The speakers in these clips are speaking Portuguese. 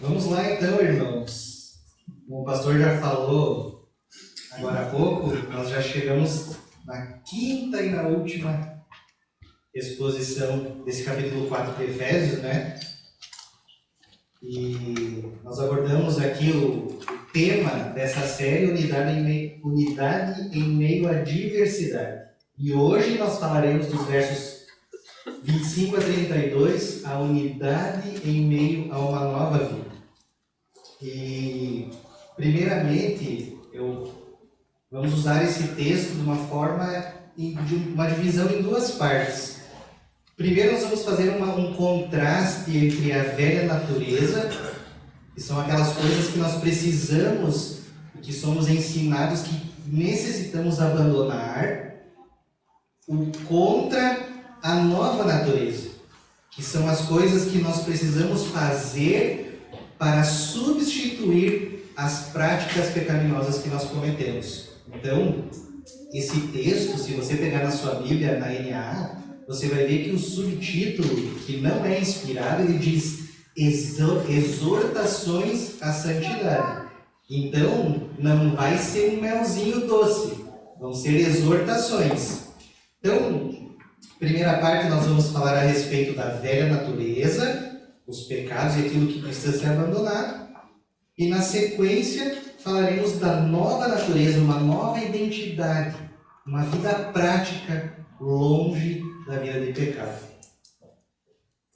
Vamos lá então, irmãos. Como o pastor já falou agora há pouco, nós já chegamos na quinta e na última exposição desse capítulo 4 de Efésios, né? E nós abordamos aqui o tema dessa série, unidade em meio à diversidade. E hoje nós falaremos dos versos 25 a 32, a unidade em meio a uma nova vida. E, primeiramente, vamos usar esse texto de uma forma, de uma divisão em duas partes. Primeiro nós vamos fazer um contraste entre a velha natureza, que são aquelas coisas que nós precisamos, que somos ensinados que necessitamos abandonar, contra a nova natureza, que são as coisas que nós precisamos fazer para substituir as práticas pecaminosas que nós cometemos. Então, esse texto, se você pegar na sua Bíblia, na NAA, você vai ver que o subtítulo, que não é inspirado, ele diz Exortações à Santidade. Então, não vai ser um melzinho doce, vão ser exortações. Então, primeira parte nós vamos falar a respeito da velha natureza, os pecados e aquilo que precisa ser abandonado. E na sequência falaremos da nova natureza, uma nova identidade, uma vida prática longe da vida de pecado.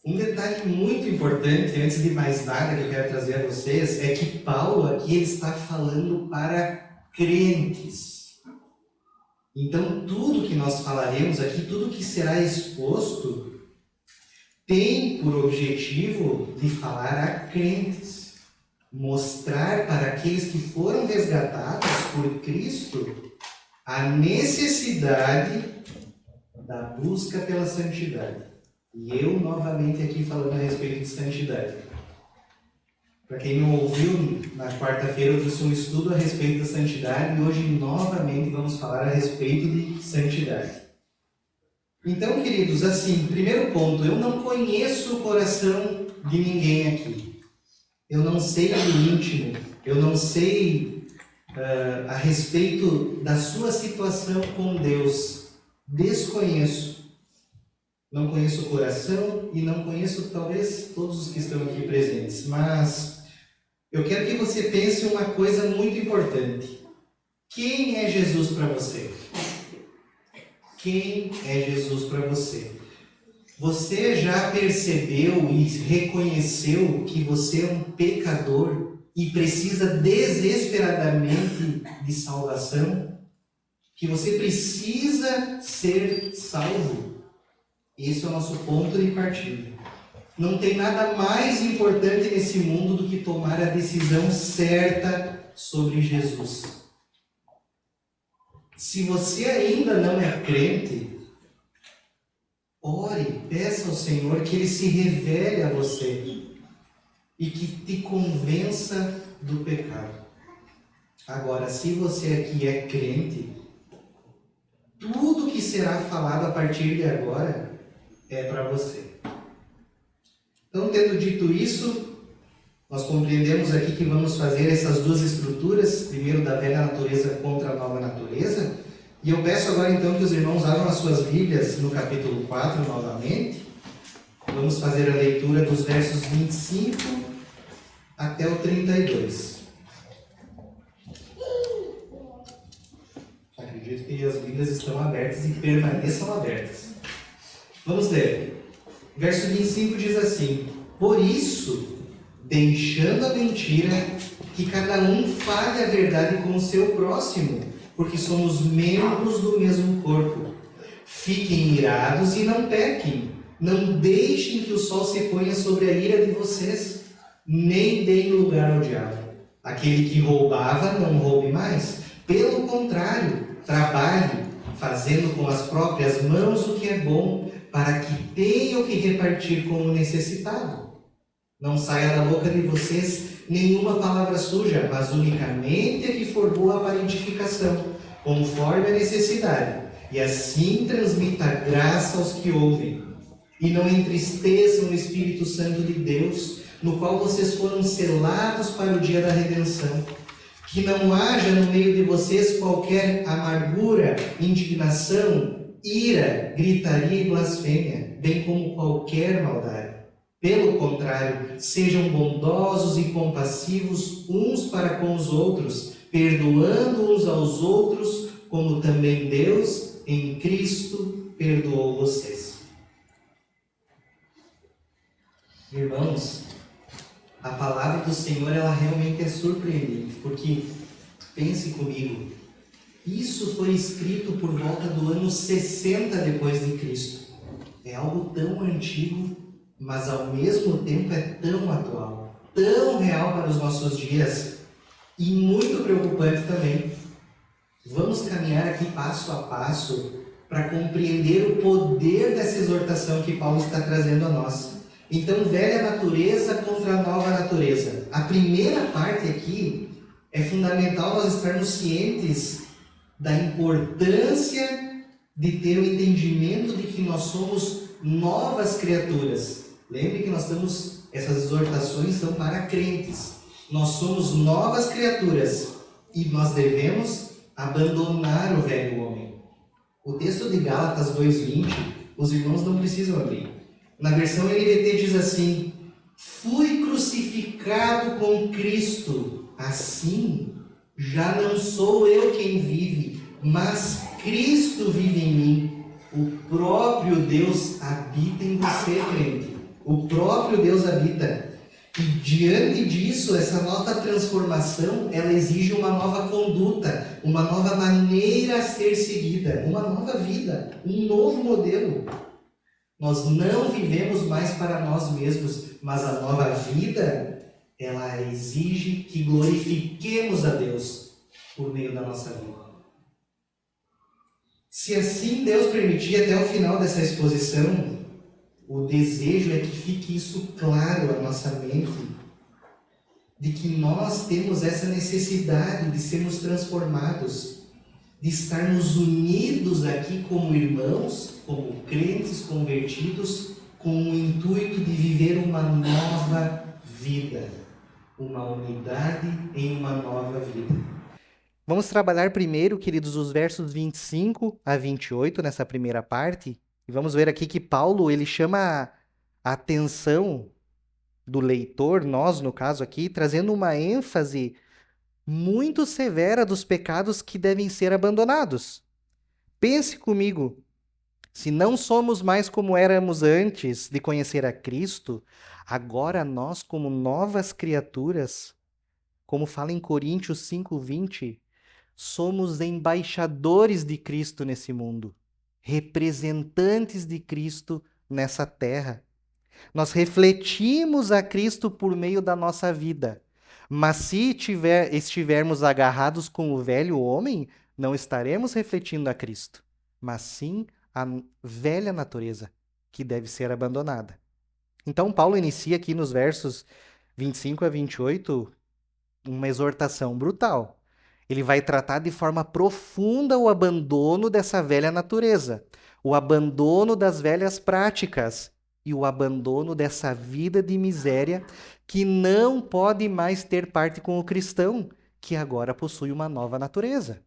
Um detalhe muito importante, antes de mais nada, que eu quero trazer a vocês, é que Paulo aqui ele está falando para crentes. Então, tudo que nós falaremos aqui, tudo que será exposto, tem por objetivo de falar a crentes. Mostrar para aqueles que foram resgatados por Cristo a necessidade da busca pela santidade. E eu, novamente, aqui falando a respeito de santidade. Para quem não ouviu, na quarta-feira eu trouxe um estudo a respeito da santidade e hoje, novamente, vamos falar a respeito de santidade. Então, queridos, assim, primeiro ponto, eu não conheço o coração de ninguém aqui. Eu não sei do íntimo, eu não sei a respeito da sua situação com Deus. Desconheço. Não conheço o coração e não conheço, talvez, todos os que estão aqui presentes. Mas eu quero que você pense uma coisa muito importante. Quem é Jesus para você? Quem é Jesus para você? Você já percebeu e reconheceu que você é um pecador e precisa desesperadamente de salvação? Que você precisa ser salvo? Esse é o nosso ponto de partida. Não tem nada mais importante nesse mundo do que tomar a decisão certa sobre Jesus. Se você ainda não é crente, ore, peça ao Senhor que Ele se revele a você e que te convença do pecado. Agora, se você aqui é crente, tudo que será falado a partir de agora é para você. Então, tendo dito isso, nós compreendemos aqui que vamos fazer essas duas estruturas, primeiro da velha natureza contra a nova natureza, e eu peço agora então que os irmãos abram as suas Bíblias no capítulo 4 novamente. Vamos fazer a leitura dos versos 25 até o 32. Acredito que as Bíblias estão abertas e permaneçam abertas. Vamos ler. Verso 25 diz assim: Por isso, deixando a mentira, que cada um fale a verdade com o seu próximo, porque somos membros do mesmo corpo. Fiquem irados e não pequem. Não deixem que o sol se ponha sobre a ira de vocês, nem deem lugar ao diabo. Aquele que roubava, não roube mais. Pelo contrário, trabalhe, fazendo com as próprias mãos o que é bom, para que tenham que repartir com o necessitado. Não saia da boca de vocês nenhuma palavra suja, mas unicamente a que for boa para edificação, conforme a necessidade, e assim transmita graça aos que ouvem. E não entristeçam o Espírito Santo de Deus, no qual vocês foram selados para o dia da redenção. Que não haja no meio de vocês qualquer amargura, indignação, ira, gritaria e blasfêmia, bem como qualquer maldade. Pelo contrário, sejam bondosos e compassivos uns para com os outros, perdoando uns aos outros, como também Deus, em Cristo, perdoou vocês. Irmãos, a palavra do Senhor, ela realmente é surpreendente, porque, pense comigo, isso foi escrito por volta do ano 60 depois de Cristo. É algo tão antigo, mas ao mesmo tempo é tão atual, tão real para os nossos dias e muito preocupante também. Vamos caminhar aqui passo a passo para compreender o poder dessa exortação que Paulo está trazendo a nós. Então, velha natureza contra a nova natureza. A primeira parte aqui é fundamental nós estarmos cientes da importância de ter o entendimento de que nós somos novas criaturas. Lembre que essas exortações são para crentes. Nós somos novas criaturas e nós devemos abandonar o velho homem. O texto de Gálatas 2:20, os irmãos não precisam abrir. Na versão NVT diz assim: fui crucificado com Cristo, assim já não sou eu quem vive, mas Cristo vive em mim. O próprio Deus habita em você, crente. O próprio Deus habita. E diante disso, essa nova transformação, ela exige uma nova conduta, uma nova maneira a ser seguida, uma nova vida, um novo modelo. Nós não vivemos mais para nós mesmos, mas a nova vida, ela exige que glorifiquemos a Deus por meio da nossa vida. Se assim Deus permitir, até o final dessa exposição, o desejo é que fique isso claro à nossa mente, de que nós temos essa necessidade de sermos transformados, de estarmos unidos aqui como irmãos, como crentes convertidos, com o intuito de viver uma nova vida, uma unidade em uma nova vida. Vamos trabalhar primeiro, queridos, os versos 25 a 28 nessa primeira parte, e vamos ver aqui que Paulo, ele chama a atenção do leitor, nós no caso aqui, trazendo uma ênfase muito severa dos pecados que devem ser abandonados. Pense comigo, se não somos mais como éramos antes de conhecer a Cristo, agora nós, como novas criaturas, como fala em Coríntios 5:20, somos embaixadores de Cristo nesse mundo, representantes de Cristo nessa terra. Nós refletimos a Cristo por meio da nossa vida, mas se estivermos agarrados com o velho homem, não estaremos refletindo a Cristo, mas sim a velha natureza, que deve ser abandonada. Então, Paulo inicia aqui nos versos 25 a 28 uma exortação brutal. Ele vai tratar de forma profunda o abandono dessa velha natureza, o abandono das velhas práticas e o abandono dessa vida de miséria que não pode mais ter parte com o cristão, que agora possui uma nova natureza.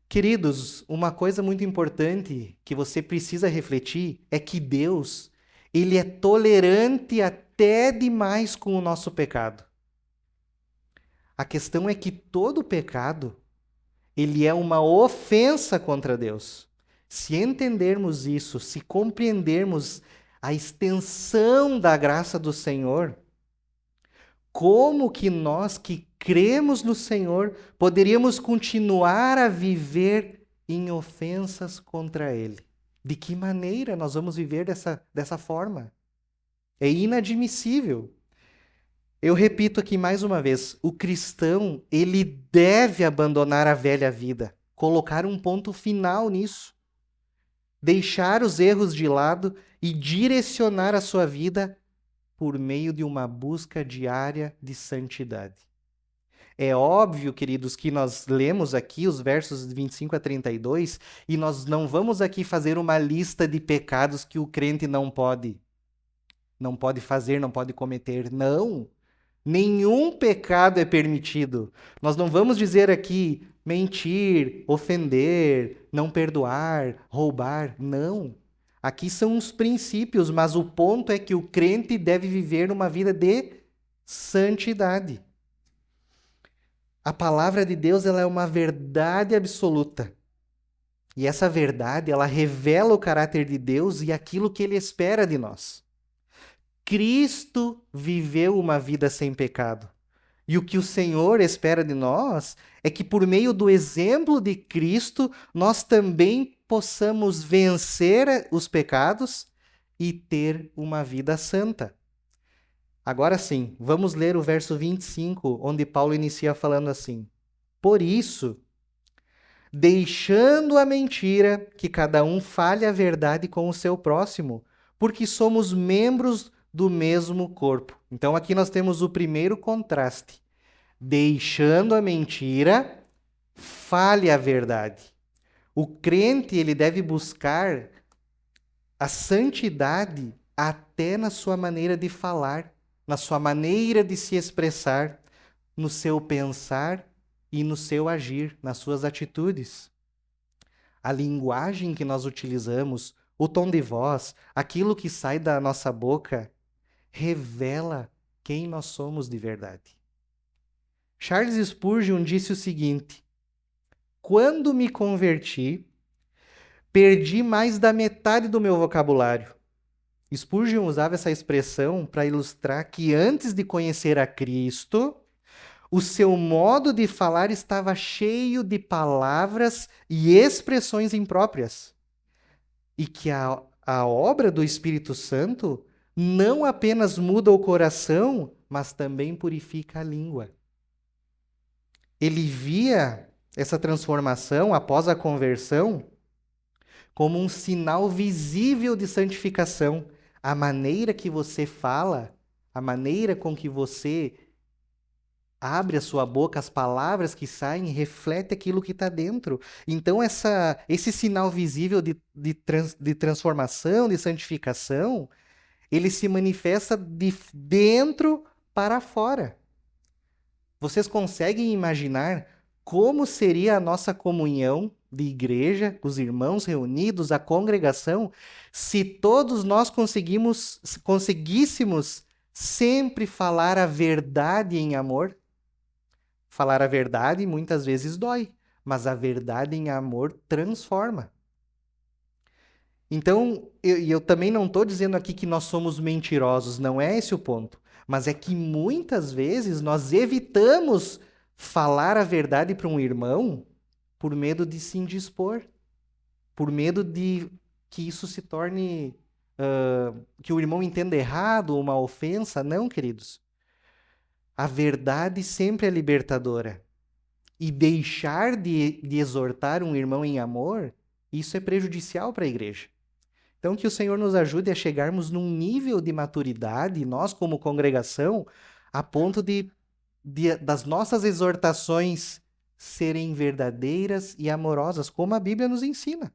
Queridos, uma coisa muito importante que você precisa refletir é que Deus, ele é tolerante até demais com o nosso pecado. A questão é que todo pecado, ele é uma ofensa contra Deus. Se entendermos isso, se compreendermos a extensão da graça do Senhor, como que nós que cremos no Senhor poderíamos continuar a viver em ofensas contra Ele? De que maneira nós vamos viver dessa forma? É inadmissível. Eu repito aqui mais uma vez, o cristão, ele deve abandonar a velha vida, colocar um ponto final nisso, deixar os erros de lado e direcionar a sua vida por meio de uma busca diária de santidade. É óbvio, queridos, que nós lemos aqui os versos de 25 a 32 e nós não vamos aqui fazer uma lista de pecados que o crente não pode. não pode fazer, não pode cometer. Não. Nenhum pecado é permitido. Nós não vamos dizer aqui mentir, ofender, não perdoar, roubar. Não. Aqui são os princípios, mas o ponto é que o crente deve viver uma vida de santidade. A palavra de Deus, ela é uma verdade absoluta. E essa verdade, ela revela o caráter de Deus e aquilo que ele espera de nós. Cristo viveu uma vida sem pecado. E o que o Senhor espera de nós é que, por meio do exemplo de Cristo, nós também possamos vencer os pecados e ter uma vida santa. Agora sim, vamos ler o verso 25, onde Paulo inicia falando assim: Por isso, deixando a mentira, que cada um fale a verdade com o seu próximo, porque somos membros do mesmo corpo. Então aqui nós temos o primeiro contraste. Deixando a mentira, fale a verdade. O crente, ele deve buscar a santidade até na sua maneira de falar, na sua maneira de se expressar, no seu pensar e no seu agir, nas suas atitudes. A linguagem que nós utilizamos, o tom de voz, aquilo que sai da nossa boca, revela quem nós somos de verdade. Charles Spurgeon disse o seguinte: quando me converti, perdi mais da metade do meu vocabulário. Spurgeon usava essa expressão para ilustrar que antes de conhecer a Cristo, o seu modo de falar estava cheio de palavras e expressões impróprias. E que a obra do Espírito Santo não apenas muda o coração, mas também purifica a língua. Ele via essa transformação após a conversão como um sinal visível de santificação. A maneira que você fala, a maneira com que você abre a sua boca, as palavras que saem, reflete aquilo que está dentro. Então, esse sinal visível de transformação, de santificação, ele se manifesta de dentro para fora. Vocês conseguem imaginar como seria a nossa comunhão de igreja, os irmãos reunidos, a congregação, se todos nós conseguíssemos sempre falar a verdade em amor? Falar a verdade muitas vezes dói, mas a verdade em amor transforma. Então, eu também não estou dizendo aqui que nós somos mentirosos, não é esse o ponto. Mas é que muitas vezes nós evitamos falar a verdade para um irmão por medo de se indispor, por medo de que isso se torne, que o irmão entenda errado, uma ofensa. Não, queridos. A verdade sempre é libertadora. E deixar de exortar um irmão em amor, isso é prejudicial para a igreja. Então, que o Senhor nos ajude a chegarmos num nível de maturidade, nós como congregação, a ponto das nossas exortações serem verdadeiras e amorosas, como a Bíblia nos ensina.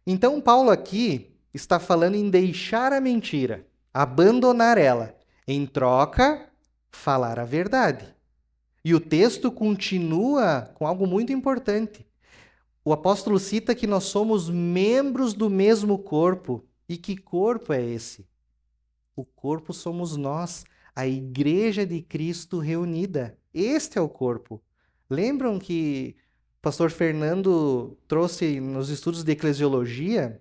Então, Paulo aqui está falando em deixar a mentira, abandonar ela, em troca, falar a verdade. E o texto continua com algo muito importante. O apóstolo cita que nós somos membros do mesmo corpo. E que corpo é esse? O corpo somos nós, a igreja de Cristo reunida. Este é o corpo. Lembram que o pastor Fernando trouxe nos estudos de eclesiologia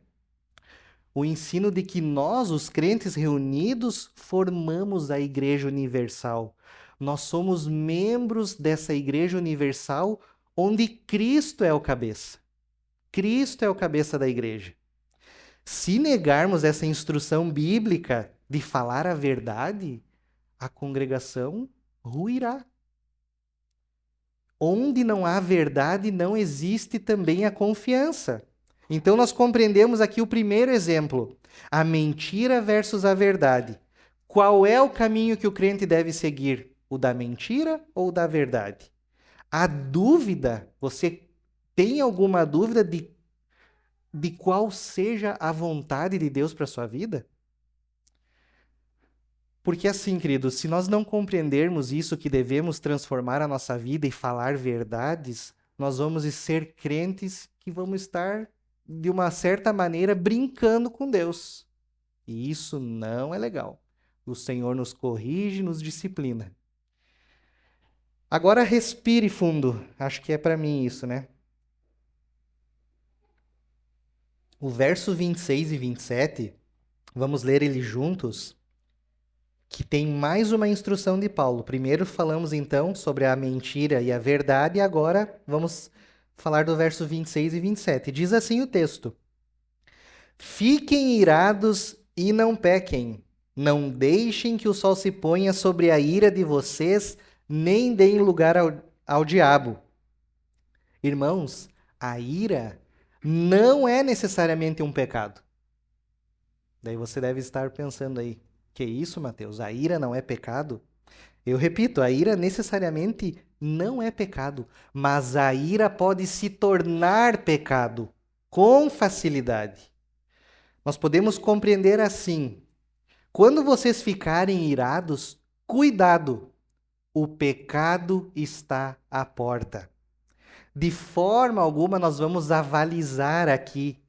o ensino de que nós, os crentes reunidos, formamos a igreja universal. Nós somos membros dessa igreja universal onde Cristo é o cabeça. Cristo é o cabeça da igreja. Se negarmos essa instrução bíblica de falar a verdade, a congregação ruirá. Onde não há verdade, não existe também a confiança. Então nós compreendemos aqui o primeiro exemplo, a mentira versus a verdade. Qual é o caminho que o crente deve seguir? O da mentira ou o da verdade? A dúvida, você tem alguma dúvida de qual seja a vontade de Deus para a sua vida? Porque assim, queridos, se nós não compreendermos isso, que devemos transformar a nossa vida e falar verdades, nós vamos ser crentes que vamos estar, de uma certa maneira, brincando com Deus. E isso não é legal. O Senhor nos corrige, nos disciplina. Agora respire fundo. Acho que é para mim isso, né? O verso 26 e 27, vamos ler ele juntos, que tem mais uma instrução de Paulo. Primeiro falamos então sobre a mentira e a verdade, e agora vamos falar do verso 26 e 27. Diz assim o texto: Fiquem irados e não pequem. Não deixem que o sol se ponha sobre a ira de vocês, nem deem lugar ao diabo. Irmãos, a ira não é necessariamente um pecado. Daí você deve estar pensando aí, que isso, Mateus? A ira não é pecado? Eu repito, a ira necessariamente não é pecado, mas a ira pode se tornar pecado com facilidade. Nós podemos compreender assim: quando vocês ficarem irados, cuidado, o pecado está à porta. De forma alguma nós vamos avalizar aqui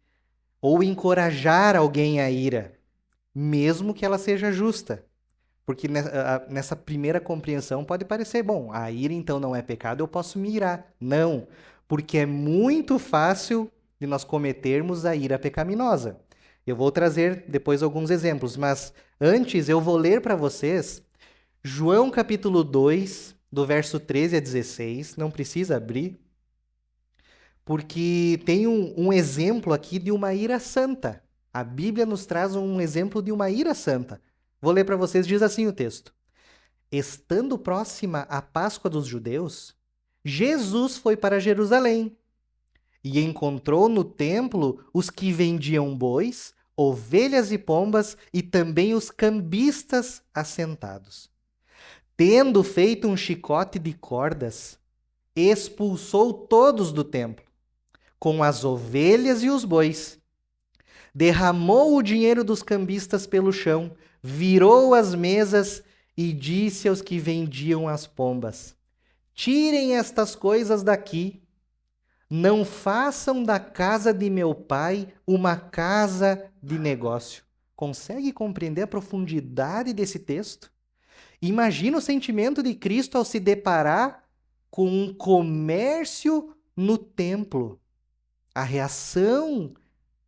ou encorajar alguém à ira, mesmo que ela seja justa. Porque nessa primeira compreensão pode parecer, bom, a ira então não é pecado, eu posso me irar. Não, porque é muito fácil de nós cometermos a ira pecaminosa. Eu vou trazer depois alguns exemplos, mas antes eu vou ler para vocês João capítulo 2, do verso 13 a 16, não precisa abrir, porque tem um exemplo aqui de uma ira santa. A Bíblia nos traz um exemplo de uma ira santa. Vou ler para vocês, diz assim o texto. Estando próxima a Páscoa dos judeus, Jesus foi para Jerusalém e encontrou no templo os que vendiam bois, ovelhas e pombas e também os cambistas assentados. Tendo feito um chicote de cordas, expulsou todos do templo, com as ovelhas e os bois. Derramou o dinheiro dos cambistas pelo chão, virou as mesas e disse aos que vendiam as pombas: Tirem estas coisas daqui. Não façam da casa de meu pai uma casa de negócio. Consegue compreender a profundidade desse texto? Imagina o sentimento de Cristo ao se deparar com um comércio no templo. A reação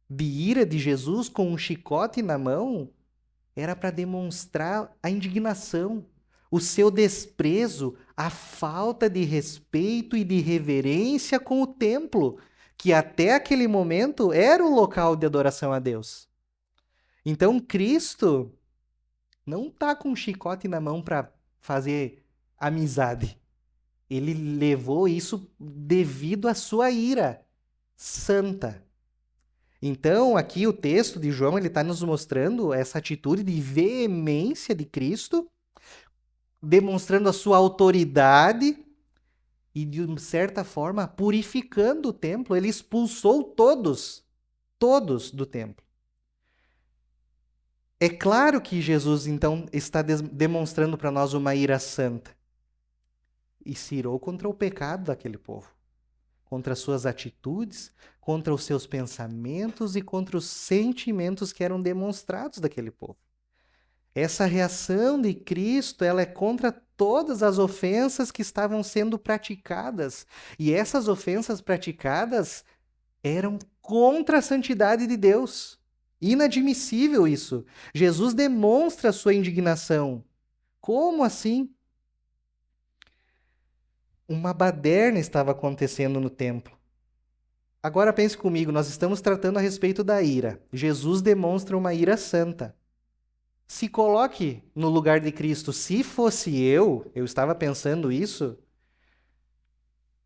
de ira de Jesus com um chicote na mão era para demonstrar a indignação, o seu desprezo, a falta de respeito e de reverência com o templo, que até aquele momento era o local de adoração a Deus. Então Cristo não está com um chicote na mão para fazer amizade. Ele levou isso devido à sua ira santa. Então, aqui o texto de João ele está nos mostrando essa atitude de veemência de Cristo, demonstrando a sua autoridade e, de certa forma, purificando o templo. Ele expulsou todos do templo. É claro que Jesus, então, está demonstrando para nós uma ira santa. E se irou contra o pecado daquele povo, contra as suas atitudes, contra os seus pensamentos e contra os sentimentos que eram demonstrados daquele povo. Essa reação de Cristo, ela é contra todas as ofensas que estavam sendo praticadas. E essas ofensas praticadas eram contra a santidade de Deus. Inadmissível isso. Jesus demonstra a sua indignação. Como assim? Uma baderna estava acontecendo no templo. Agora pense comigo, nós estamos tratando a respeito da ira. Jesus demonstra uma ira santa. Se coloque no lugar de Cristo. Se fosse eu estava pensando isso,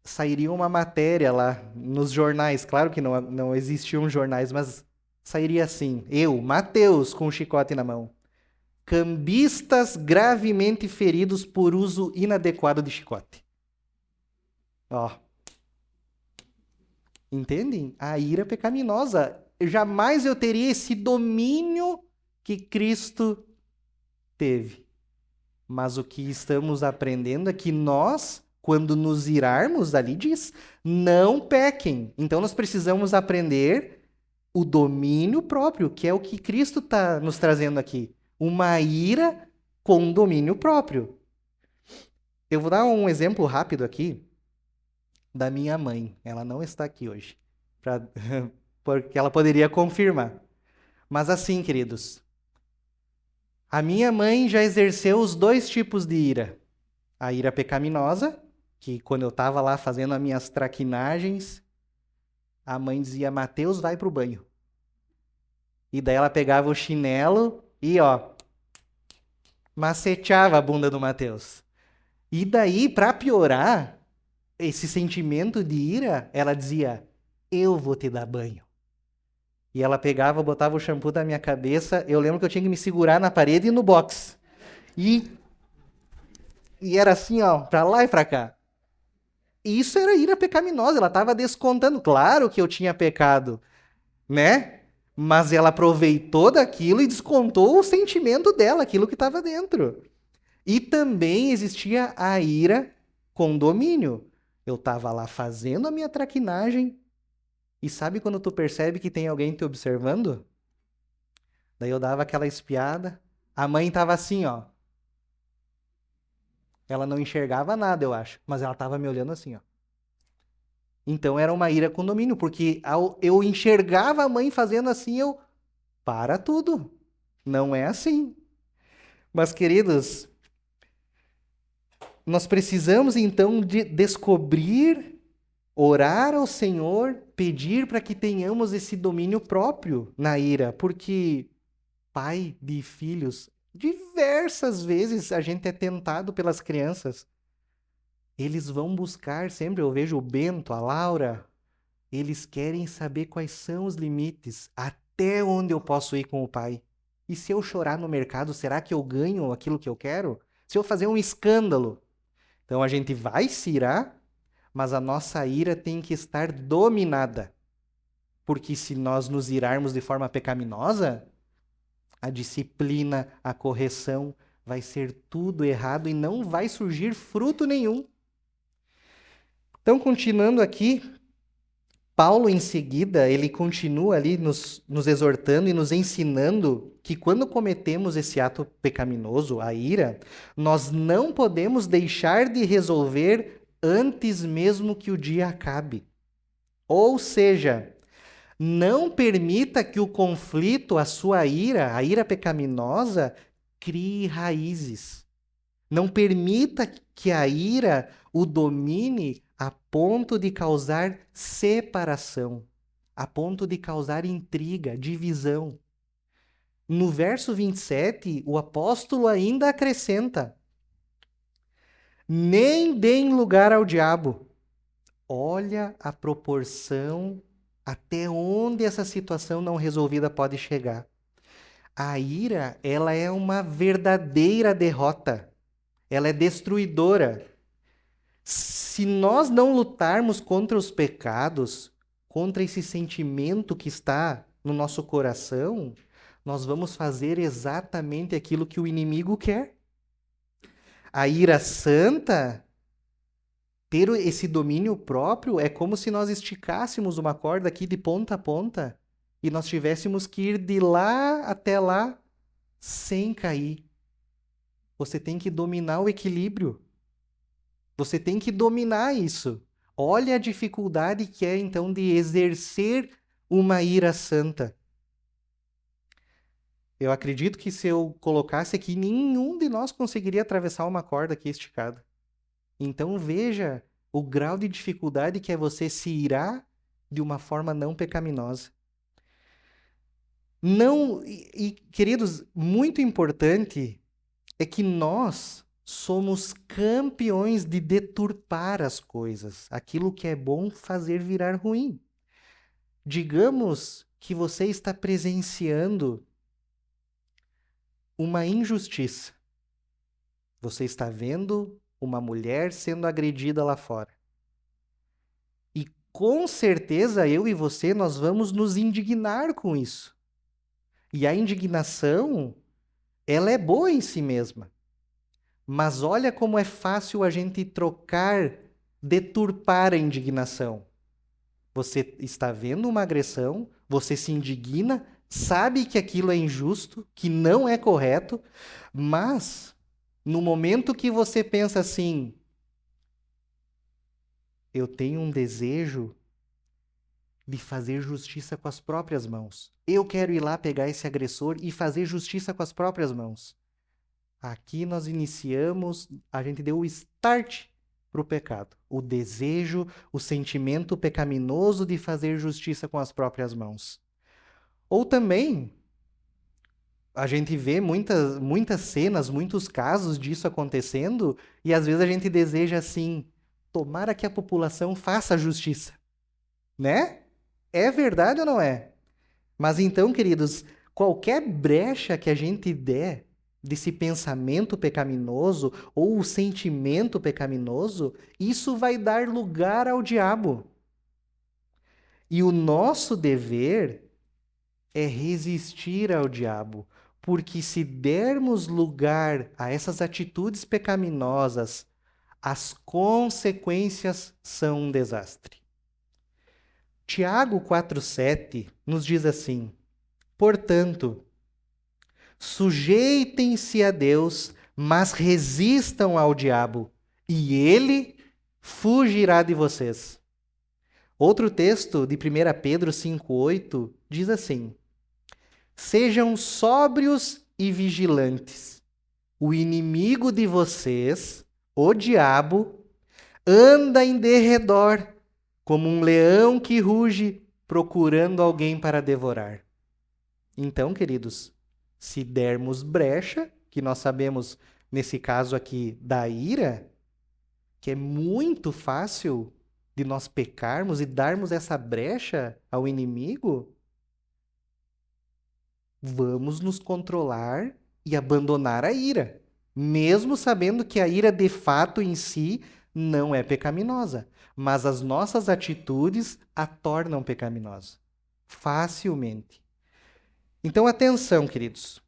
sairia uma matéria lá nos jornais. Claro que não existiam jornais, mas sairia assim. Eu, Mateus, com o chicote na mão. Cambistas gravemente feridos por uso inadequado de chicote. Ó. Entendem? A ira pecaminosa. Jamais eu teria esse domínio que Cristo teve. Mas o que estamos aprendendo é que nós, quando nos irarmos, ali diz, não pequem. Então nós precisamos aprender o domínio próprio, que é o que Cristo está nos trazendo aqui. Uma ira com domínio próprio. Eu vou dar um exemplo rápido aqui da minha mãe. Ela não está aqui hoje, porque ela poderia confirmar. Mas assim, queridos, a minha mãe já exerceu os dois tipos de ira. A ira pecaminosa, que quando eu estava lá fazendo as minhas traquinagens, a mãe dizia, Mateus, vai pro banho. E daí ela pegava o chinelo e, maceteava a bunda do Mateus. E daí, para piorar esse sentimento de ira, ela dizia, eu vou te dar banho. E ela pegava, botava o shampoo da minha cabeça. Eu lembro que eu tinha que me segurar na parede e no box. E era assim, pra lá e pra cá. E isso era ira pecaminosa. Ela estava descontando. Claro que eu tinha pecado, né? Mas ela aproveitou daquilo e descontou o sentimento dela, aquilo que estava dentro. E também existia a ira com domínio. Eu estava lá fazendo a minha traquinagem. E sabe quando tu percebe que tem alguém te observando? Daí eu dava aquela espiada. A mãe estava assim, Ela não enxergava nada, eu acho. Mas ela estava me olhando assim, Então era uma ira com domínio. Porque eu enxergava a mãe fazendo assim, para tudo. Não é assim. Mas, queridos, nós precisamos então de descobrir, orar ao Senhor, pedir para que tenhamos esse domínio próprio na ira, porque pai de filhos, diversas vezes a gente é tentado pelas crianças. Eles vão buscar sempre, eu vejo o Bento, a Laura, eles querem saber quais são os limites, até onde eu posso ir com o pai. E se eu chorar no mercado, será que eu ganho aquilo que eu quero? Se eu fazer um escândalo? Então a gente vai se irar, mas a nossa ira tem que estar dominada. Porque se nós nos irarmos de forma pecaminosa, a disciplina, a correção, vai ser tudo errado e não vai surgir fruto nenhum. Então, continuando aqui, Paulo, em seguida, ele continua ali nos exortando e nos ensinando que quando cometemos esse ato pecaminoso, a ira, nós não podemos deixar de resolver antes mesmo que o dia acabe. Ou seja, não permita que o conflito, a sua ira, a ira pecaminosa, crie raízes. Não permita que a ira o domine a ponto de causar separação, a ponto de causar intriga, divisão. No verso 27, o apóstolo ainda acrescenta: nem deem lugar ao diabo. Olha a proporção até onde essa situação não resolvida pode chegar. A ira, ela é uma verdadeira derrota. Ela é destruidora. Se nós não lutarmos contra os pecados, contra esse sentimento que está no nosso coração, nós vamos fazer exatamente aquilo que o inimigo quer. A ira santa, ter esse domínio próprio, é como se nós esticássemos uma corda aqui de ponta a ponta e nós tivéssemos que ir de lá até lá sem cair. Você tem que dominar o equilíbrio. Você tem que dominar isso. Olha a dificuldade que é, então, de exercer uma ira santa. Eu acredito que se eu colocasse aqui, nenhum de nós conseguiria atravessar uma corda aqui esticada. Então, veja o grau de dificuldade que é você se irar de uma forma não pecaminosa. Não, queridos, muito importante é que nós somos campeões de deturpar as coisas. Aquilo que é bom fazer virar ruim. Digamos que você está presenciando uma injustiça. Você está vendo uma mulher sendo agredida lá fora. E com certeza eu e você, nós vamos nos indignar com isso. E a indignação, ela é boa em si mesma. Mas olha como é fácil a gente trocar, deturpar a indignação. Você está vendo uma agressão, você se indigna, sabe que aquilo é injusto, que não é correto, mas no momento que você pensa assim, eu tenho um desejo de fazer justiça com as próprias mãos. Eu quero ir lá pegar esse agressor e fazer justiça com as próprias mãos. Aqui nós iniciamos, a gente deu o start para o pecado. O desejo, o sentimento pecaminoso de fazer justiça com as próprias mãos. Ou também, a gente vê muitas cenas, muitos casos disso acontecendo, e às vezes a gente deseja assim, tomara que a população faça justiça. Né? É verdade ou não é? Mas então, queridos, qualquer brecha que a gente der desse pensamento pecaminoso ou o sentimento pecaminoso, isso vai dar lugar ao diabo. E o nosso dever é resistir ao diabo, porque se dermos lugar a essas atitudes pecaminosas, as consequências são um desastre. Tiago 4,7 nos diz assim: portanto, sujeitem-se a Deus, mas resistam ao diabo, e ele fugirá de vocês. Outro texto de 1 Pedro 5,8 diz assim: sejam sóbrios e vigilantes. O inimigo de vocês, o diabo, anda em derredor, como um leão que ruge, procurando alguém para devorar. Então, queridos, se dermos brecha, que nós sabemos, nesse caso aqui, da ira, que é muito fácil de nós pecarmos e darmos essa brecha ao inimigo, vamos nos controlar e abandonar a ira, mesmo sabendo que a ira de fato em si não é pecaminosa, mas as nossas atitudes a tornam pecaminosa, facilmente. Então, atenção, queridos.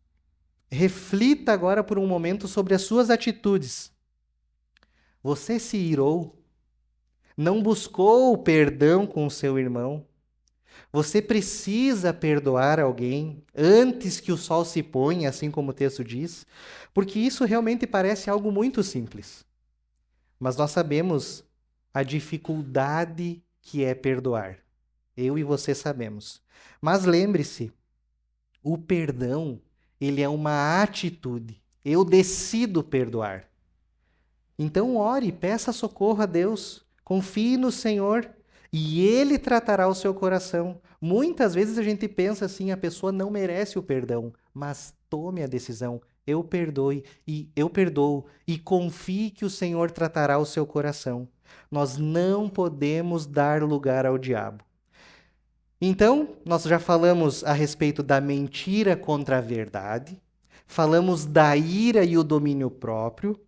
Reflita agora por um momento sobre as suas atitudes. Você se irou? Não buscou perdão com o seu irmão? Você precisa perdoar alguém antes que o sol se ponha, assim como o texto diz, porque isso realmente parece algo muito simples. Mas nós sabemos a dificuldade que é perdoar. Eu e você sabemos. Mas lembre-se, o perdão, ele é uma atitude. Eu decido perdoar. Então ore, peça socorro a Deus, confie no Senhor e Ele tratará o seu coração. Muitas vezes a gente pensa assim, a pessoa não merece o perdão, mas tome a decisão, eu perdoo e confie que o Senhor tratará o seu coração. Nós não podemos dar lugar ao diabo. Então, nós já falamos a respeito da mentira contra a verdade, falamos da ira e o domínio próprio,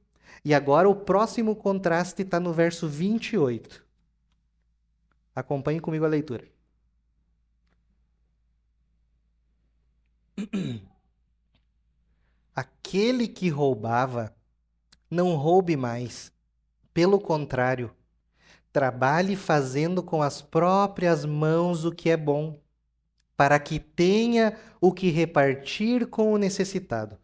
e agora o próximo contraste está no verso 28. Acompanhe comigo a leitura. Aquele que roubava, não roube mais. Pelo contrário, trabalhe fazendo com as próprias mãos o que é bom, para que tenha o que repartir com o necessitado.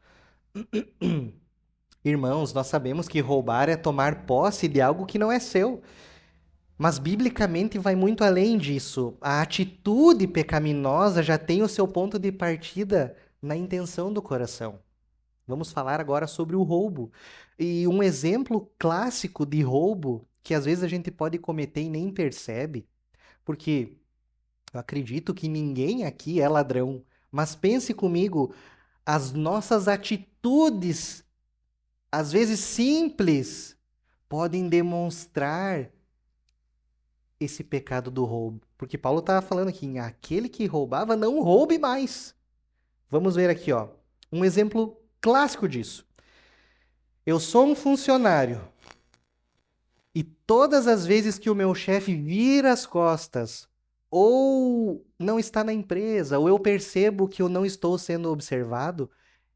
Irmãos, nós sabemos que roubar é tomar posse de algo que não é seu. Mas biblicamente vai muito além disso. A atitude pecaminosa já tem o seu ponto de partida na intenção do coração. Vamos falar agora sobre o roubo. E um exemplo clássico de roubo, que às vezes a gente pode cometer e nem percebe, porque eu acredito que ninguém aqui é ladrão, mas pense comigo, as nossas atitudes, às vezes simples, podem demonstrar esse pecado do roubo. Porque Paulo estava falando aqui, aquele que roubava, não roube mais. Vamos ver aqui, ó, um exemplo clássico disso. Eu sou um funcionário e todas as vezes que o meu chefe vira as costas ou não está na empresa, ou eu percebo que eu não estou sendo observado,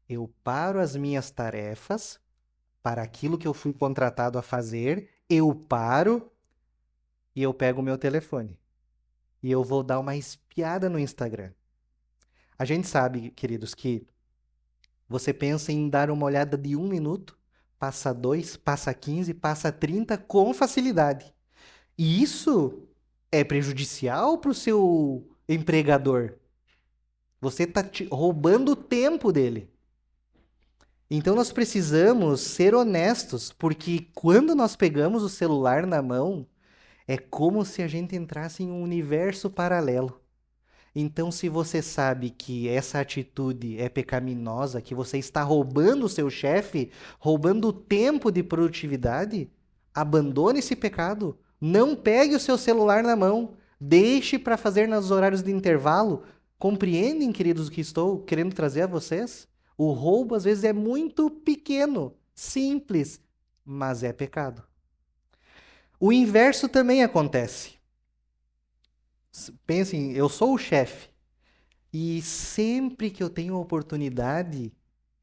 eu paro as minhas tarefas para aquilo que eu fui contratado a fazer, eu paro e eu pego o meu telefone. E eu vou dar uma espiada no Instagram. A gente sabe, queridos, que você pensa em dar uma olhada de 1 minuto, passa 2, passa 15, passa 30 com facilidade. E isso é prejudicial para o seu empregador. Você está roubando o tempo dele. Então nós precisamos ser honestos, porque quando nós pegamos o celular na mão, é como se a gente entrasse em um universo paralelo. Então, se você sabe que essa atitude é pecaminosa, que você está roubando o seu chefe, roubando o tempo de produtividade, abandone esse pecado. Não pegue o seu celular na mão. Deixe para fazer nos horários de intervalo. Compreendem, queridos, o que estou querendo trazer a vocês? O roubo, às vezes, é muito pequeno, simples, mas é pecado. O inverso também acontece. Pensem, eu sou o chefe e sempre que eu tenho oportunidade,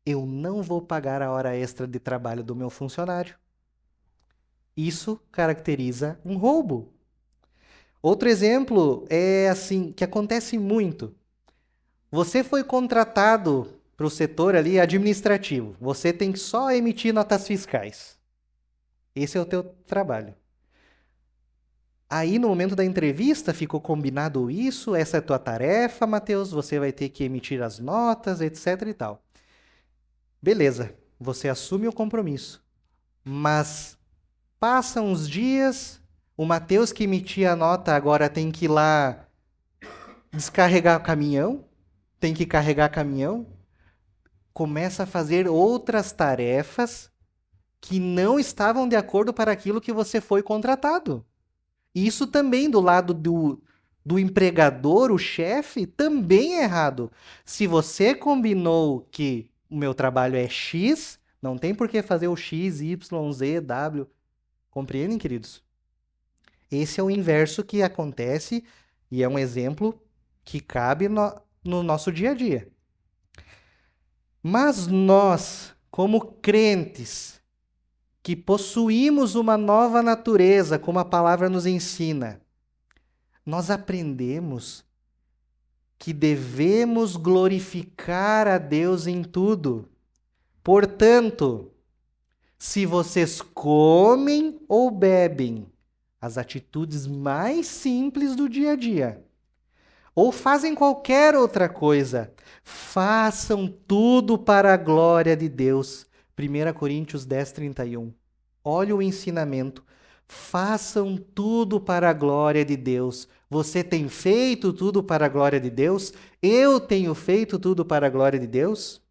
eu não vou pagar a hora extra de trabalho do meu funcionário. Isso caracteriza um roubo. Outro exemplo é assim, que acontece muito. Você foi contratado para o setor ali administrativo. Você tem que só emitir notas fiscais. Esse é o teu trabalho. Aí, no momento da entrevista, ficou combinado isso, essa é a tua tarefa, Matheus, você vai ter que emitir as notas, etc e tal. Beleza, você assume o compromisso. Mas passam uns dias, o Matheus que emitia a nota agora tem que ir lá descarregar o caminhão, tem que carregar caminhão, começa a fazer outras tarefas que não estavam de acordo para aquilo que você foi contratado. Isso também do lado do empregador, o chefe, também é errado. Se você combinou que o meu trabalho é X, não tem por que fazer o X, Y, Z, W. Compreendem, queridos? Esse é o inverso que acontece e é um exemplo que cabe no nosso dia a dia. Mas nós, como crentes, que possuímos uma nova natureza, como a palavra nos ensina, nós aprendemos que devemos glorificar a Deus em tudo. Portanto, se vocês comem ou bebem, as atitudes mais simples do dia a dia, ou fazem qualquer outra coisa, façam tudo para a glória de Deus. 1 Coríntios 10, 31. Olha o ensinamento. Façam tudo para a glória de Deus. Você tem feito tudo para a glória de Deus? Eu tenho feito tudo para a glória de Deus?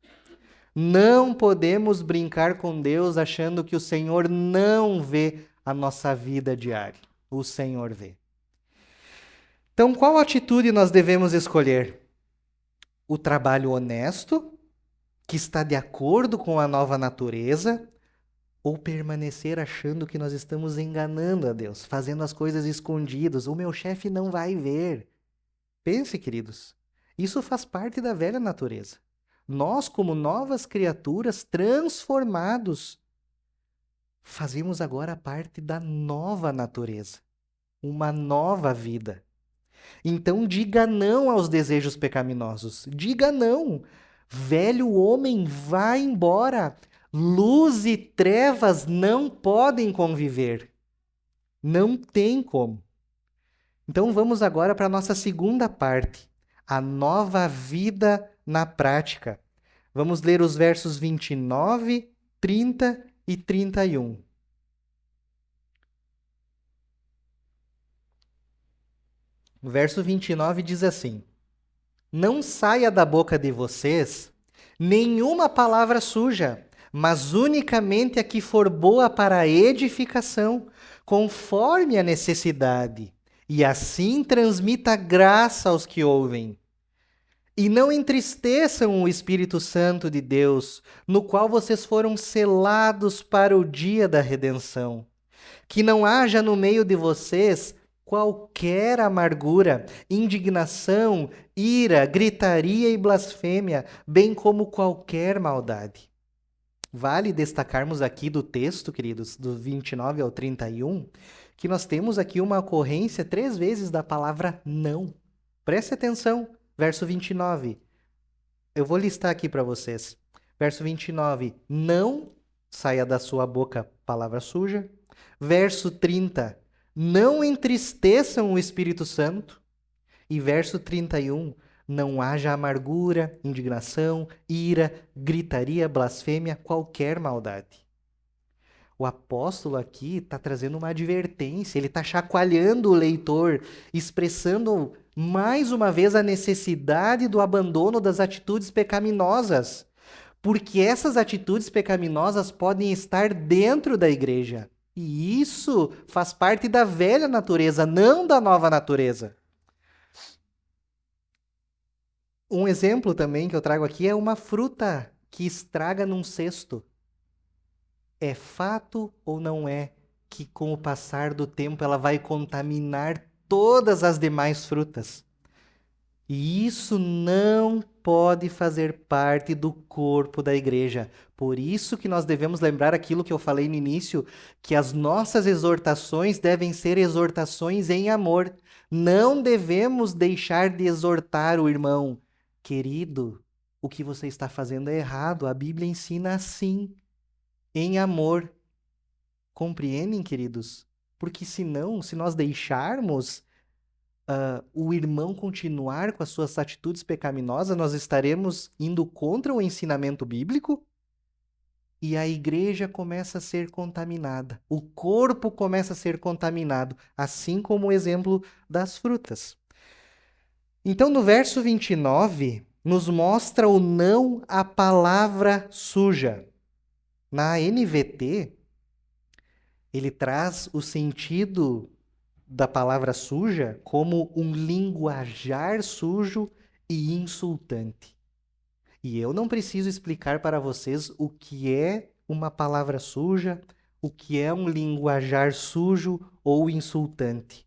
Não podemos brincar com Deus achando que o Senhor não vê a nossa vida diária. O Senhor vê. Então, qual atitude nós devemos escolher? O trabalho honesto, que está de acordo com a nova natureza, ou permanecer achando que nós estamos enganando a Deus, fazendo as coisas escondidas, o meu chefe não vai ver. Pense, queridos, isso faz parte da velha natureza. Nós, como novas criaturas transformados, fazemos agora parte da nova natureza, uma nova vida. Então, diga não aos desejos pecaminosos. Diga não. Velho homem, vá embora. Luz e trevas não podem conviver. Não tem como. Então, vamos agora para a nossa segunda parte. A nova vida na prática. Vamos ler os versos 29, 30 e 31. O verso 29 diz assim: Não saia da boca de vocês nenhuma palavra suja, mas unicamente a que for boa para a edificação, conforme a necessidade, e assim transmita graça aos que ouvem. E não entristeçam o Espírito Santo de Deus, no qual vocês foram selados para o dia da redenção. Que não haja no meio de vocês qualquer amargura, indignação, ira, gritaria e blasfêmia, bem como qualquer maldade. Vale destacarmos aqui do texto, queridos, do 29 ao 31, que nós temos aqui uma ocorrência 3 vezes da palavra não. Preste atenção, verso 29. Eu vou listar aqui para vocês. Verso 29, não saia da sua boca palavra suja. Verso 30, não entristeçam o Espírito Santo. E verso 31, não haja amargura, indignação, ira, gritaria, blasfêmia, qualquer maldade. O apóstolo aqui está trazendo uma advertência, ele está chacoalhando o leitor, expressando mais uma vez a necessidade do abandono das atitudes pecaminosas, porque essas atitudes pecaminosas podem estar dentro da igreja. E isso faz parte da velha natureza, não da nova natureza. Um exemplo também que eu trago aqui é uma fruta que estraga num cesto. É fato ou não é que com o passar do tempo ela vai contaminar todas as demais frutas? E isso não pode fazer parte do corpo da igreja. Por isso que nós devemos lembrar aquilo que eu falei no início, que as nossas exortações devem ser exortações em amor. Não devemos deixar de exortar o irmão. Querido, o que você está fazendo é errado. A Bíblia ensina assim, em amor. Compreendem, queridos? Porque senão, se nós deixarmos o irmão continuar com as suas atitudes pecaminosas, nós estaremos indo contra o ensinamento bíblico e a igreja começa a ser contaminada. O corpo começa a ser contaminado, assim como o exemplo das frutas. Então, no verso 29, nos mostra o não à palavra suja. Na NVT, ele traz o sentido da palavra suja como um linguajar sujo e insultante. E eu não preciso explicar para vocês o que é uma palavra suja, o que é um linguajar sujo ou insultante.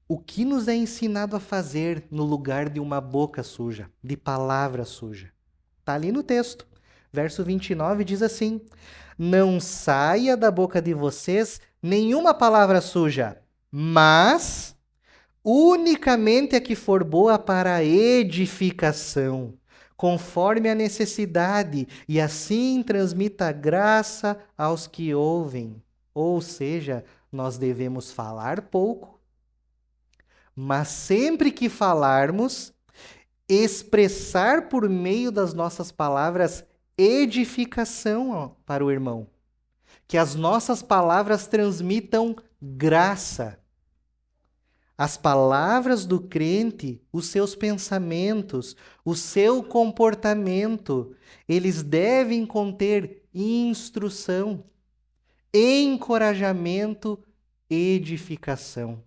O que nos é ensinado a fazer no lugar de uma boca suja, de palavra suja? Está ali no texto. Verso 29 diz assim: não saia da boca de vocês nenhuma palavra suja, mas unicamente a que for boa para a edificação, conforme a necessidade, e assim transmita graça aos que ouvem. Ou seja, nós devemos falar pouco, mas sempre que falarmos, expressar por meio das nossas palavras edificação para o irmão. Que as nossas palavras transmitam graça. As palavras do crente, os seus pensamentos, o seu comportamento, eles devem conter instrução, encorajamento, edificação.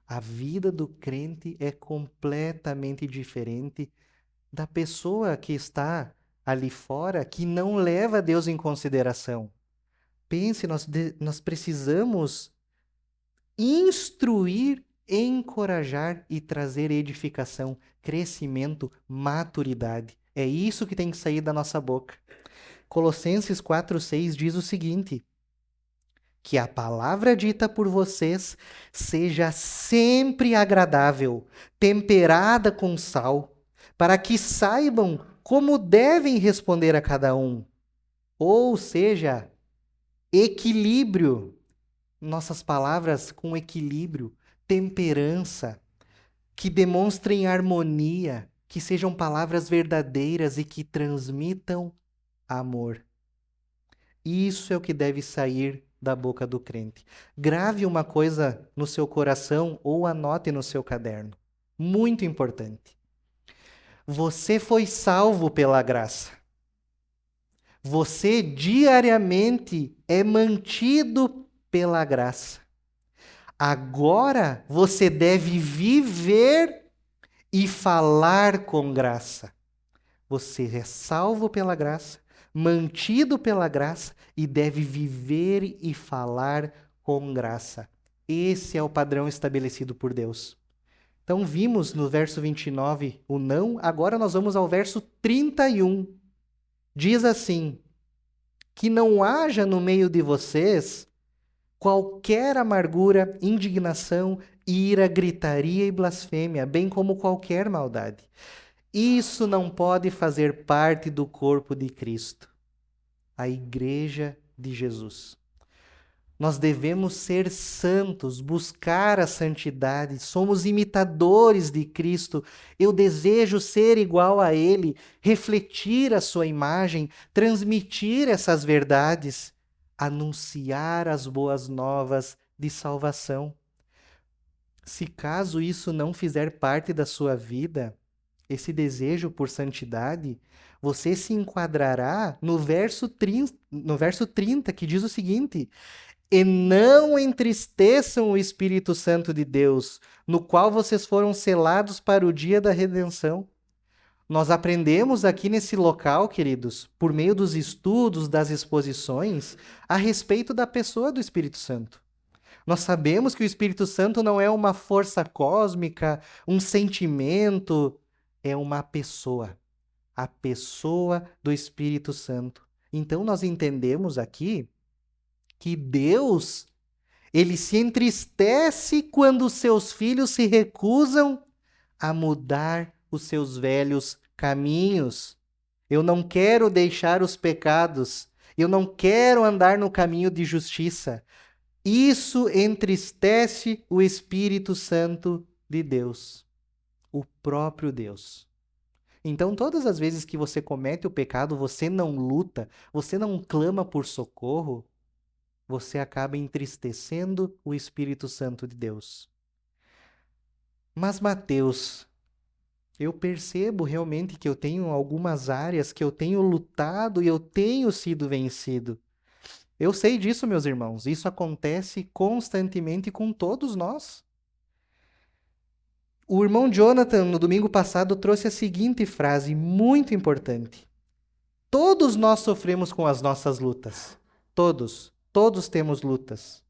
A vida do crente é completamente diferente da pessoa que está ali fora, que não leva Deus em consideração. Pense, nós precisamos instruir, encorajar e trazer edificação, crescimento, maturidade. É isso que tem que sair da nossa boca. Colossenses 4:6 diz o seguinte: que a palavra dita por vocês seja sempre agradável, temperada com sal, para que saibam como devem responder a cada um. Ou seja, equilíbrio. Nossas palavras com equilíbrio, temperança, que demonstrem harmonia, que sejam palavras verdadeiras e que transmitam amor. Isso é o que deve sair da boca do crente. Grave uma coisa no seu coração ou anote no seu caderno. Muito importante. Você foi salvo pela graça. Você diariamente é mantido pela graça. Agora você deve viver e falar com graça. Você é salvo pela graça, mantido pela graça e deve viver e falar com graça. Esse é o padrão estabelecido por Deus. Então vimos no verso 29 o não, agora nós vamos ao verso 31. diz assim: que não haja no meio de vocês qualquer amargura, indignação, ira, gritaria e blasfêmia, bem como qualquer maldade. Isso não pode fazer parte do corpo de Cristo, a Igreja de Jesus. Nós devemos ser santos, buscar a santidade, somos imitadores de Cristo. Eu desejo ser igual a Ele, refletir a sua imagem, transmitir essas verdades, anunciar as boas novas de salvação. Se caso isso não fizer parte da sua vida, esse desejo por santidade, você se enquadrará no verso 30, que diz o seguinte: e não entristeçam o Espírito Santo de Deus, no qual vocês foram selados para o dia da redenção. Nós aprendemos aqui nesse local, queridos, por meio dos estudos, das exposições, a respeito da pessoa do Espírito Santo. Nós sabemos que o Espírito Santo não é uma força cósmica, um sentimento, é uma pessoa, a pessoa do Espírito Santo. Então nós entendemos aqui que Deus, ele se entristece quando seus filhos se recusam a mudar os seus velhos caminhos. Eu não quero deixar os pecados, eu não quero andar no caminho de justiça. Isso entristece o Espírito Santo de Deus, o próprio Deus. Então, todas as vezes que você comete o pecado, você não luta, você não clama por socorro, você acaba entristecendo o Espírito Santo de Deus. Mas, Mateus, eu percebo realmente que eu tenho algumas áreas que eu tenho lutado e eu tenho sido vencido. Eu sei disso, meus irmãos. Isso acontece constantemente com todos nós. O irmão Jonathan, no domingo passado, trouxe a seguinte frase muito importante: todos nós sofremos com as nossas lutas. Todos temos lutas.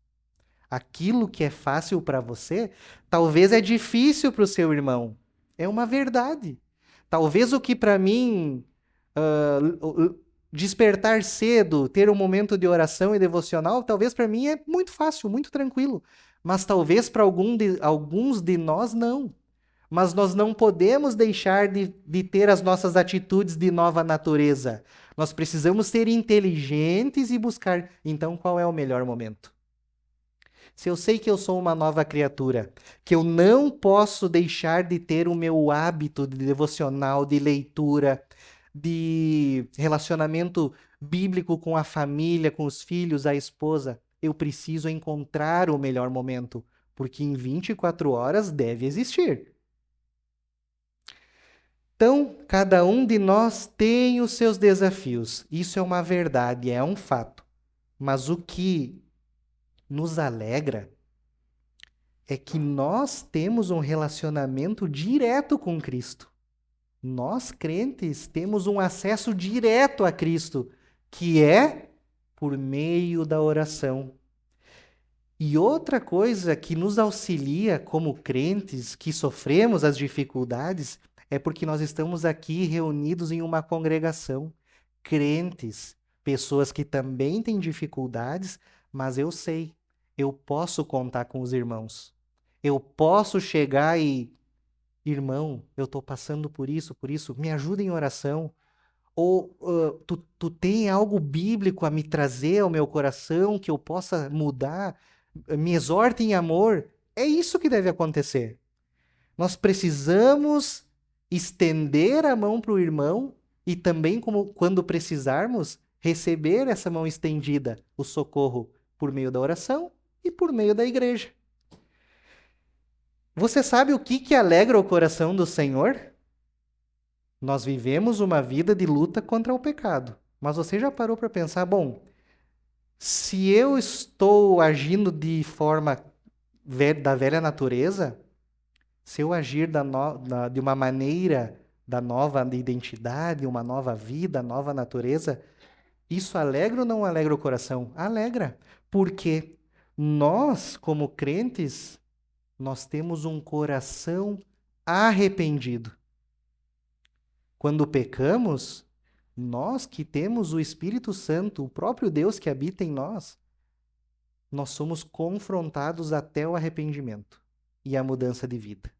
Aquilo que é fácil para você, talvez é difícil para o seu irmão. É uma verdade. Talvez o que para mim, despertar cedo, ter um momento de oração e devocional, talvez para mim é muito fácil, muito tranquilo. Mas talvez para alguns de nós não. Mas nós não podemos deixar de ter as nossas atitudes de nova natureza. Nós precisamos ser inteligentes e buscar. Então, qual é o melhor momento? Se eu sei que eu sou uma nova criatura, que eu não posso deixar de ter o meu hábito de devocional, de leitura, de relacionamento bíblico com a família, com os filhos, a esposa, eu preciso encontrar o melhor momento, porque em 24 horas deve existir. Então, cada um de nós tem os seus desafios. Isso é uma verdade, é um fato. Mas o que nos alegra é que nós temos um relacionamento direto com Cristo. Nós, crentes, temos um acesso direto a Cristo, que é por meio da oração. E outra coisa que nos auxilia como crentes que sofremos as dificuldades é porque nós estamos aqui reunidos em uma congregação. Crentes, pessoas que também têm dificuldades, mas eu sei, eu posso contar com os irmãos. Eu posso chegar e, irmão, eu estou passando por isso, me ajuda em oração. Ou tu tem algo bíblico a me trazer ao meu coração que eu possa mudar? Me exorte em amor. É isso que deve acontecer. Nós precisamos estender a mão para o irmão e também, como quando precisarmos, receber essa mão estendida, o socorro, por meio da oração e por meio da igreja. Você sabe o que alegra o coração do Senhor? Nós vivemos uma vida de luta contra o pecado. Mas você já parou para pensar, bom, se eu estou agindo de forma da velha natureza, se eu agir de uma maneira da nova identidade, uma nova vida, nova natureza, isso alegra ou não alegra o coração? Alegra, porque nós, como crentes, nós temos um coração arrependido. Quando pecamos, Nós que temos o Espírito Santo, o próprio Deus que habita em nós, nós somos confrontados até o arrependimento e a mudança de vida.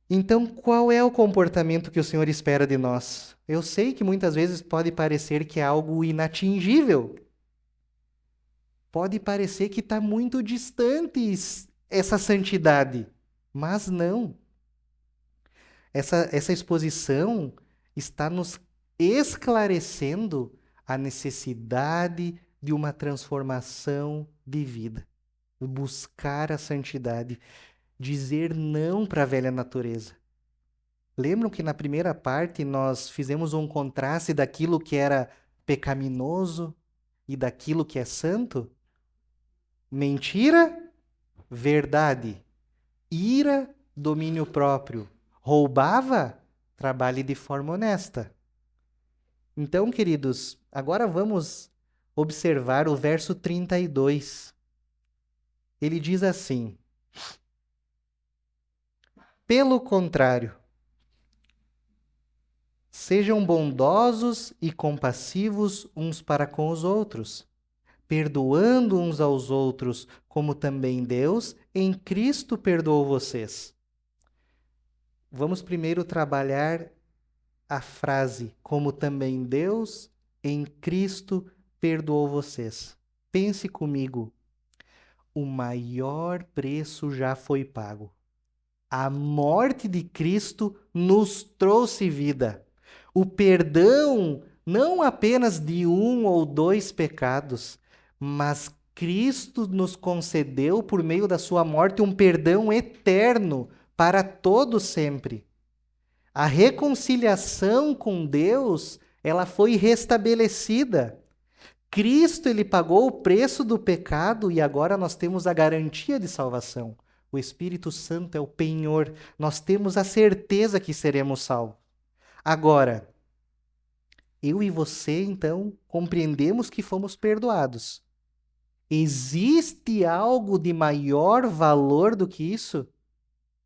Então, qual é o comportamento que o Senhor espera de nós? Eu sei que muitas vezes pode parecer que é algo inatingível. Pode parecer que está muito distante essa santidade, mas não. Essa exposição está nos esclarecendo a necessidade de uma transformação de vida. Buscar a santidade, dizer não para a velha natureza. Lembram que na primeira parte nós fizemos um contraste daquilo que era pecaminoso e daquilo que é santo? Mentira, verdade. Ira, domínio próprio. Roubava, trabalhe de forma honesta. Então, queridos, agora vamos observar o verso 32. Ele diz assim: pelo contrário, sejam bondosos e compassivos uns para com os outros, perdoando uns aos outros, como também Deus, em Cristo, perdoou vocês. Vamos primeiro trabalhar a frase, como também Deus, em Cristo, perdoou vocês. Pense comigo, o maior preço já foi pago. A morte de Cristo nos trouxe vida. O perdão não apenas de 1 ou 2 pecados, mas Cristo nos concedeu, por meio da sua morte, um perdão eterno para todo sempre. A reconciliação com Deus, ela foi restabelecida. Cristo, ele pagou o preço do pecado e agora nós temos a garantia de salvação. O Espírito Santo é o penhor. Nós temos a certeza que seremos salvos. Agora, eu e você, então, compreendemos que fomos perdoados. Existe algo de maior valor do que isso?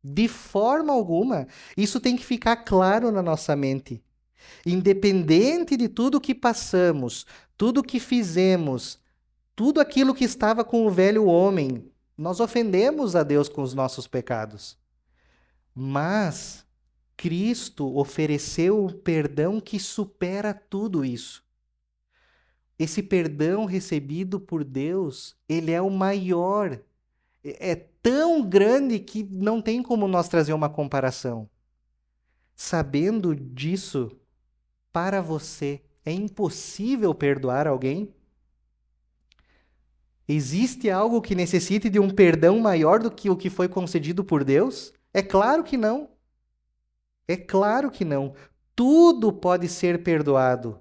De forma alguma. Isso tem que ficar claro na nossa mente. Independente de tudo que passamos, tudo que fizemos, tudo aquilo que estava com o velho homem, nós ofendemos a Deus com os nossos pecados. Mas Cristo ofereceu um perdão que supera tudo isso. Esse perdão recebido por Deus, ele é o maior. É tão grande que não tem como nós trazer uma comparação. Sabendo disso, para você, é impossível perdoar alguém? Existe algo que necessite de um perdão maior do que o que foi concedido por Deus? É claro que não. É claro que não. Tudo pode ser perdoado.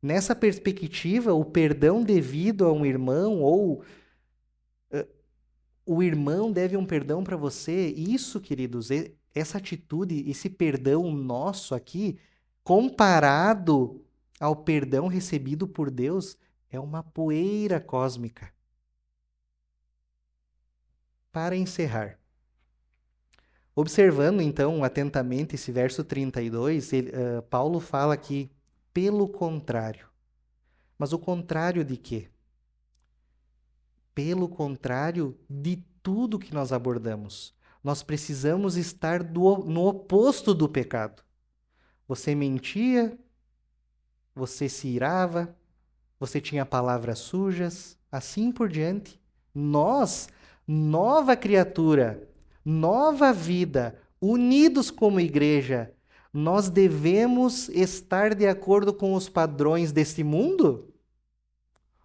Nessa perspectiva, o perdão devido a um irmão ou o irmão deve um perdão para você. Isso, queridos, essa atitude, esse perdão nosso aqui, comparado ao perdão recebido por Deus, é uma poeira cósmica. Para encerrar, observando então atentamente esse verso 32, Paulo fala aqui, pelo contrário. Mas o contrário de quê? Pelo contrário de tudo que nós abordamos. Nós precisamos estar no oposto do pecado. Você mentia, você se irava, você tinha palavras sujas, assim por diante. Nós, nova criatura, nova vida, unidos como igreja, nós devemos estar de acordo com os padrões desse mundo?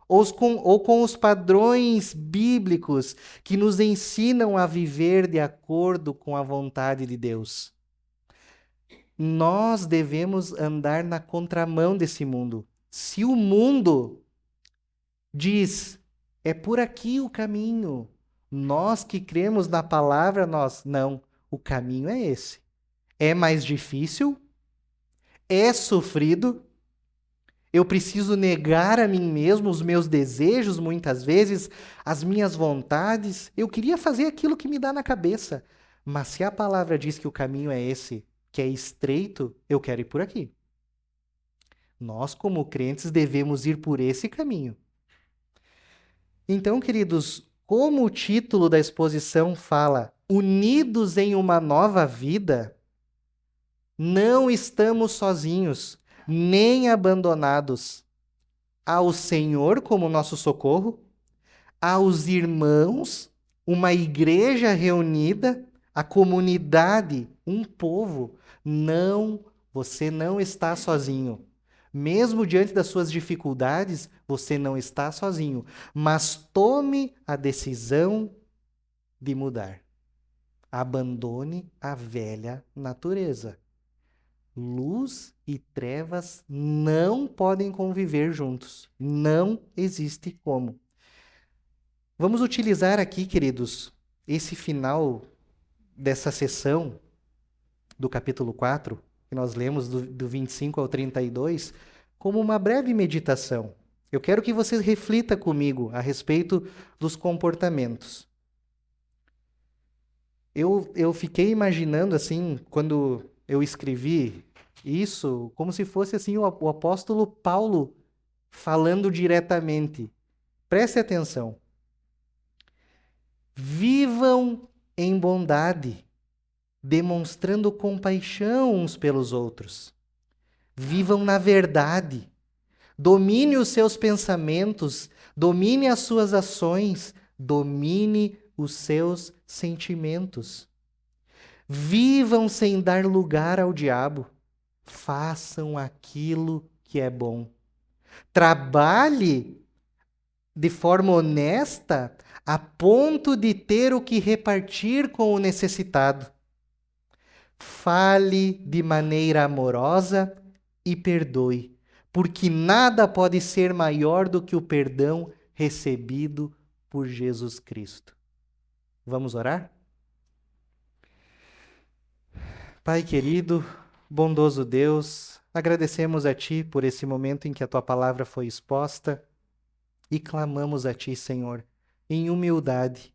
Ou com os padrões bíblicos que nos ensinam a viver de acordo com a vontade de Deus? Nós devemos andar na contramão desse mundo. Se o mundo diz, é por aqui o caminho, nós que cremos na palavra, não, o caminho é esse. É mais difícil, é sofrido, eu preciso negar a mim mesmo, os meus desejos, muitas vezes, as minhas vontades. Eu queria fazer aquilo que me dá na cabeça. Mas se a palavra diz que o caminho é esse, que é estreito, eu quero ir por aqui. Nós, como crentes, devemos ir por esse caminho. Então, queridos, como o título da exposição fala, unidos em uma nova vida, não estamos sozinhos, nem abandonados. Há o Senhor como nosso socorro, há os irmãos, uma igreja reunida, a comunidade, um povo. Não, você não está sozinho. Mesmo diante das suas dificuldades, você não está sozinho. Mas tome a decisão de mudar. Abandone a velha natureza. Luz e trevas não podem conviver juntos. Não existe como. Vamos utilizar aqui, queridos, esse final dessa sessão do capítulo 4, que nós lemos do 25 ao 32, como uma breve meditação. Eu quero que você reflita comigo a respeito dos comportamentos. Eu fiquei imaginando, assim, quando eu escrevi isso, como se fosse assim o apóstolo Paulo falando diretamente. Preste atenção. Vivam em bondade, demonstrando compaixão uns pelos outros. Vivam na verdade. Domine os seus pensamentos, domine as suas ações, domine os seus sentimentos. Vivam sem dar lugar ao diabo. Façam aquilo que é bom. Trabalhe de forma honesta a ponto de ter o que repartir com o necessitado. Fale de maneira amorosa e perdoe, porque nada pode ser maior do que o perdão recebido por Jesus Cristo. Vamos orar? Pai querido, bondoso Deus, agradecemos a Ti por esse momento em que a Tua palavra foi exposta e clamamos a Ti, Senhor, em humildade,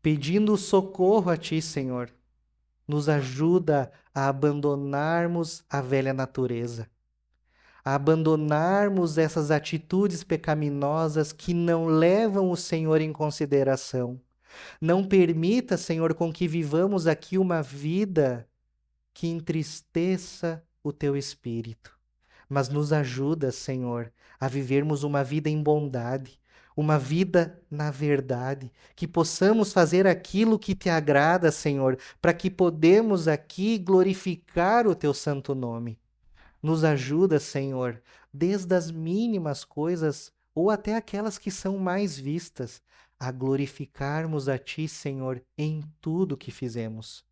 pedindo socorro a Ti, Senhor. Nos ajuda a abandonarmos a velha natureza, a abandonarmos essas atitudes pecaminosas que não levam o Senhor em consideração. Não permita, Senhor, com que vivamos aqui uma vida que entristeça o Teu Espírito, mas nos ajuda, Senhor, a vivermos uma vida em bondade, uma vida na verdade, que possamos fazer aquilo que Te agrada, Senhor, para que podemos aqui glorificar o Teu santo nome. Nos ajuda, Senhor, desde as mínimas coisas ou até aquelas que são mais vistas, a glorificarmos a Ti, Senhor, em tudo que fizemos.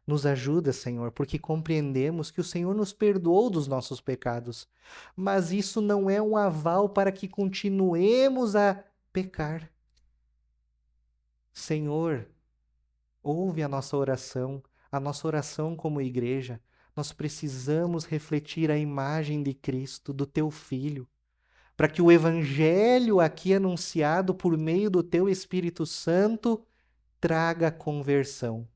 Nos ajuda, Senhor, porque compreendemos que o Senhor nos perdoou dos nossos pecados, mas isso não é um aval para que continuemos a pecar. Senhor, ouve a nossa oração como igreja. Nós precisamos refletir a imagem de Cristo, do Teu Filho, para que o Evangelho aqui anunciado por meio do Teu Espírito Santo traga conversão.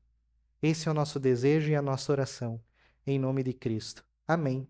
Esse é o nosso desejo e a nossa oração. Em nome de Cristo. Amém.